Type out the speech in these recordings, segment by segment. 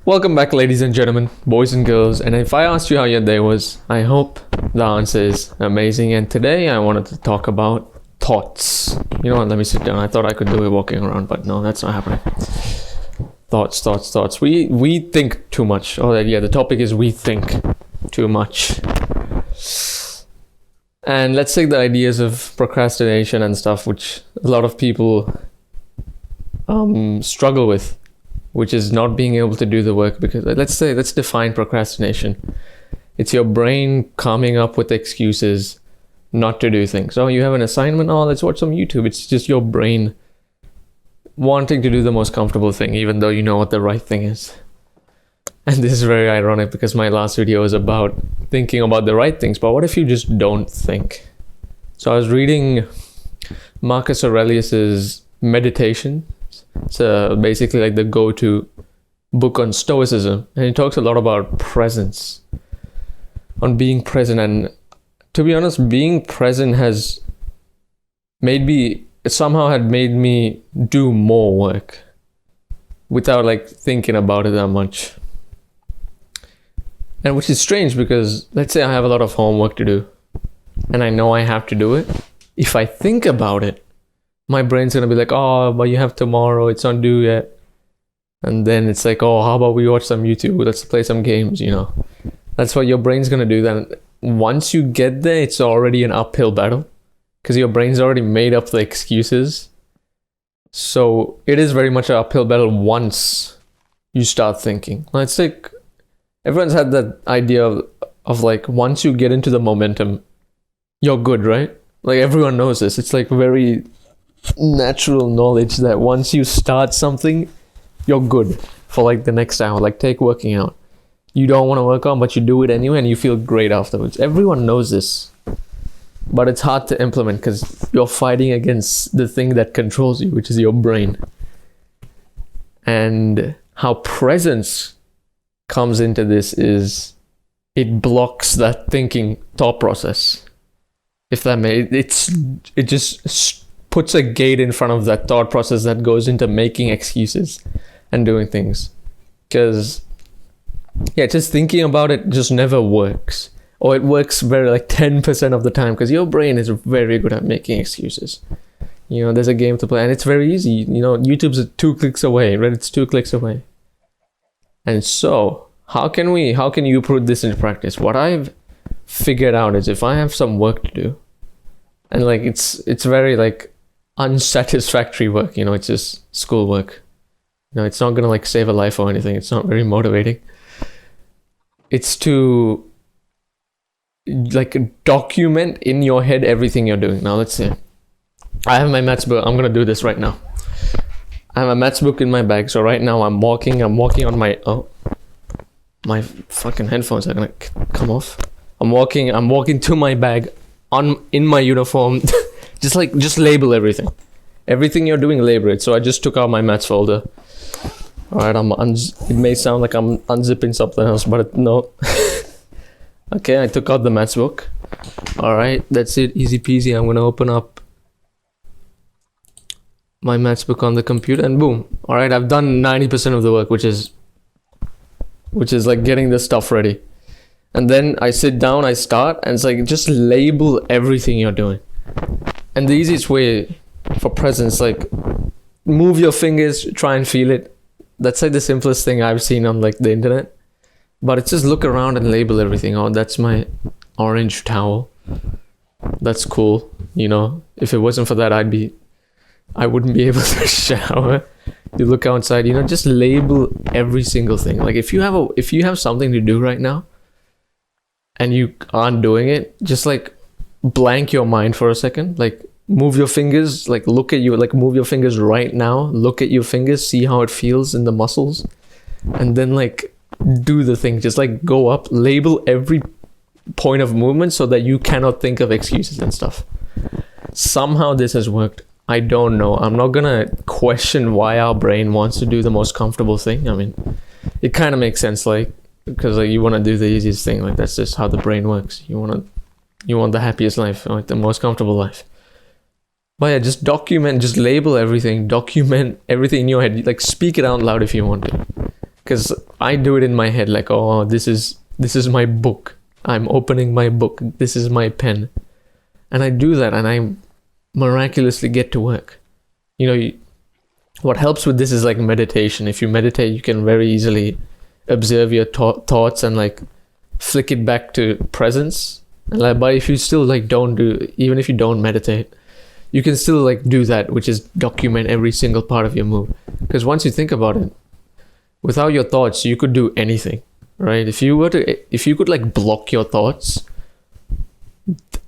Welcome back, ladies and gentlemen, boys and girls. And if I asked you how your day was, I hope the answer is amazing. And today I wanted to talk about thoughts. You know what? Let me sit down. I thought I could do it walking around, but no, that's not happening. Thoughts. We think too much. Oh, yeah, the topic is we think too much. And let's take the ideas of procrastination and stuff, which a lot of people struggle with, which is not being able to do the work. Because let's define procrastination. It's your brain coming up with excuses not to do things. Oh, you have an assignment? Oh, let's watch some YouTube. It's just your brain wanting to do the most comfortable thing, even though you know what the right thing is. And this is very ironic because my last video was about thinking about the right things, but what if you just don't think? So I was reading Marcus Aurelius's Meditations. It's basically like the go-to book on Stoicism, and he talks a lot about presence, on being present. And to be honest, being present has made me do more work without like thinking about it that much. And which is strange because let's say I have a lot of homework to do and I know I have to do it. If I think about it, my brain's gonna be like, oh, but you have tomorrow, it's not due yet. And then it's like, oh, how about we watch some YouTube? Let's play some games, you know. That's what your brain's gonna do. Then once you get there, it's already an uphill battle because your brain's already made up the excuses. So it is very much an uphill battle once you start thinking. Let's take, everyone's had that idea of like, once you get into the momentum, you're good, right? Like everyone knows this. It's like very natural knowledge that once you start something, you're good for like the next hour. Like take working out. You don't want to work out, but you do it anyway and you feel great afterwards. Everyone knows this, but it's hard to implement because you're fighting against the thing that controls you, which is your brain. And how presence comes into this is it blocks that thinking thought process. If that it just puts a gate in front of that thought process that goes into making excuses and doing things. Because just thinking about it just never works. Or it works very like 10% of the time because your brain is very good at making excuses. You know, there's a game to play and it's very easy. You know, YouTube's 2 clicks away, Reddit's 2 clicks away. And so how can you put this into practice? What I've figured out is if I have some work to do, and like it's very like unsatisfactory work, you know, it's just school work. You know, it's not gonna like save a life or anything. It's not very motivating. It's to like document in your head everything you're doing. Now let's say I have my maths book. I'm gonna do this right now. I have a maths book in my bag. So right now I'm walking on my fucking headphones are gonna come off. I'm walking to my bag in my uniform. just label everything. Everything you're doing, label it. So I just took out my maths folder. All right, it may sound like I'm unzipping something else, but no. Okay, I took out the maths book. All right, that's it, easy peasy. I'm gonna open up my maths book on the computer and boom. All right, I've done 90% of the work, which is like getting the stuff ready. And then I sit down, I start, and it's like just label everything you're doing. And the easiest way for presence, like move your fingers, try and feel it. That's like the simplest thing I've seen on like the internet. But it's just look around and label everything. Oh, that's my orange towel. That's cool. You know, if it wasn't for that, I wouldn't be able to shower. You look outside, you know, just label every single thing. Like if you have something to do right now and you aren't doing it, just like blank your mind for a second. Like move your fingers, like look at you, like move your fingers right now. Look at your fingers, see how it feels in the muscles. And then like do the thing. Just like go up, label every point of movement so that you cannot think of excuses and stuff. Somehow this has worked. I don't know. I'm not gonna question why our brain wants to do the most comfortable thing. I mean, it kind of makes sense, like because like you want to do the easiest thing. Like that's just how the brain works. You want the happiest life, like the most comfortable life. But yeah, just document, just label everything, document everything in your head. Like speak it out loud if you want to. because I do it in my head, like, oh, this is my book. I'm opening my book. This is my pen, and I do that, and I miraculously get to work. You know, what helps with this is like meditation. If you meditate, you can very easily observe your thoughts and like flick it back to presence. And like, but if you still like don't do, even if you don't meditate, you can still like do that, which is document every single part of your move. Because once you think about it, without your thoughts, you could do anything, right? If you could like block your thoughts,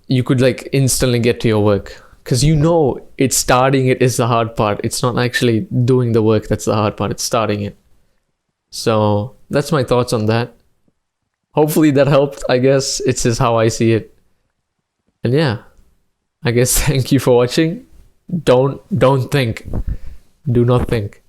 you could like instantly get to your work. Because you know it's starting it is the hard part. It's not actually doing the work that's the hard part. It's starting it. So that's my thoughts on that. Hopefully that helped, I guess. It's just how I see it. And yeah, I guess thank you for watching. Don't think. Do not think.